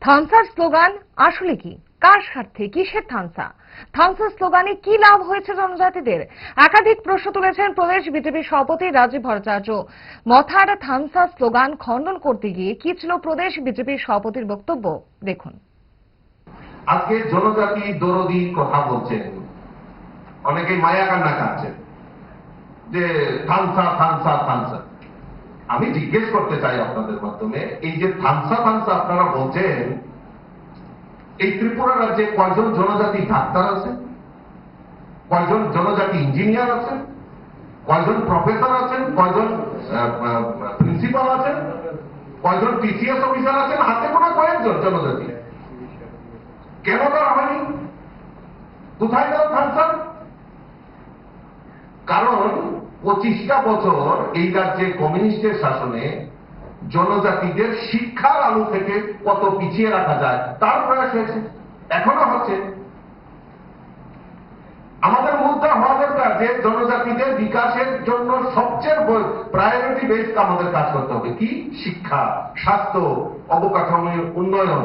থানসার slogan আসলে কি? কার স্বার্থে? কিসের থানসা? থানসা স্লোগানে কি লাভ হয়েছে জনজাতিদের? একাধিক প্রশ্ন তুলেছেন প্রদেশ বিজেপির সভাপতি রাজীব ভট্টাচার্য। মথার থানসা স্লোগান খণ্ডন করতে গিয়ে কি ছিল প্রদেশ বিজেপির সভাপতির বক্তব্য, দেখুন। আজকে জনজাতি দরদি কথা বলছেন, অনেকে মায়া কান্না কাটছেন যে থানসা থানসা থানসা। আমি জিজ্ঞেস করতে চাই আপনাদের মাধ্যমে, এই যে থানসা থানসা আপনারা বলছেন, এই ত্রিপুরা রাজ্যে কয়জন জনজাতি ডাক্তার আছে, কয়জন জনজাতি ইঞ্জিনিয়ার আছেন, কয়জন প্রফেসর আছেন, কয়জন প্রিন্সিপাল আছেন, কয়জন টিসিএস অফিসার আছেন? হাতে গোনা কয়েকজন জনজাতি। কেন তারা হয়নি? কোথায় গেল থানসা? কারণ 25টা বছর এই রাজ্যে কমিউনিস্টের শাসনে জনজাতিদের শিক্ষার আলো থেকে কত পিছিয়ে রাখা যায় তার প্রয়াস হয়েছে, এখনো হচ্ছে। আমাদের মুদ্রা হওয়া দরকার যে জনজাতিদের বিকাশের জন্য সবচেয়ে প্রায়োরিটি বেসড আমাদের কাজ করতে হবে কি? শিক্ষা, স্বাস্থ্য, অবকাঠামোর উন্নয়ন।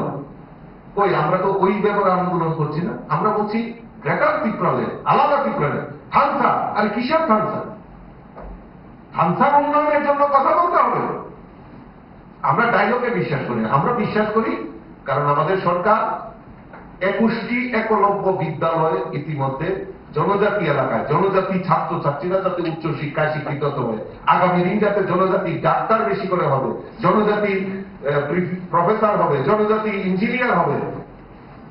কই, আমরা তো ওই ব্যাপারে আন্দোলন করছি না। আমরা বলছি গ্রেটার ত্রিপুরালে, আলাদা ত্রিপুরালে থানসা। আর কিসের থানসা? থানসার উন্নয়নের জন্য কথা বলতে হবে। আমরা ডায়লগে বিশ্বাস করি না, আমরা বিশ্বাস করি কারণ আমাদের সরকার 21টি একলব্য বিদ্যালয় ইতিমধ্যে জনজাতি এলাকায় জনজাতি ছাত্র ছাত্রীরা যাতে উচ্চ শিক্ষায় শিক্ষিত হবে, আগামী দিন যাতে জনজাতি ডাক্তার বেশি করে হবে, জনজাতি প্রফেসর হবে, জনজাতি ইঞ্জিনিয়ার হবে,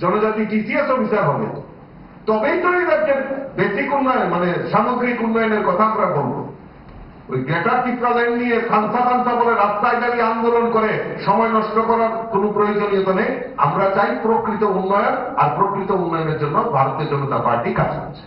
জনজাতি টিসিএস অফিসার হবে, তবেই তো এই রাজ্যের বেসিক উন্নয়ন মানে সামগ্রিক উন্নয়নের কথা আমরা বলবো। ওই গ্রেটার ত্রিপুরাল্যান্ড নিয়ে থানসা থানসা বলে রাস্তায় দাঁড়িয়ে আন্দোলন করে সময় নষ্ট করার কোন প্রয়োজনীয়তা নেই। আমরা চাই প্রকৃত উন্নয়ন, আর প্রকৃত উন্নয়নের জন্য ভারতীয় জনতা পার্টি কাজ করছে।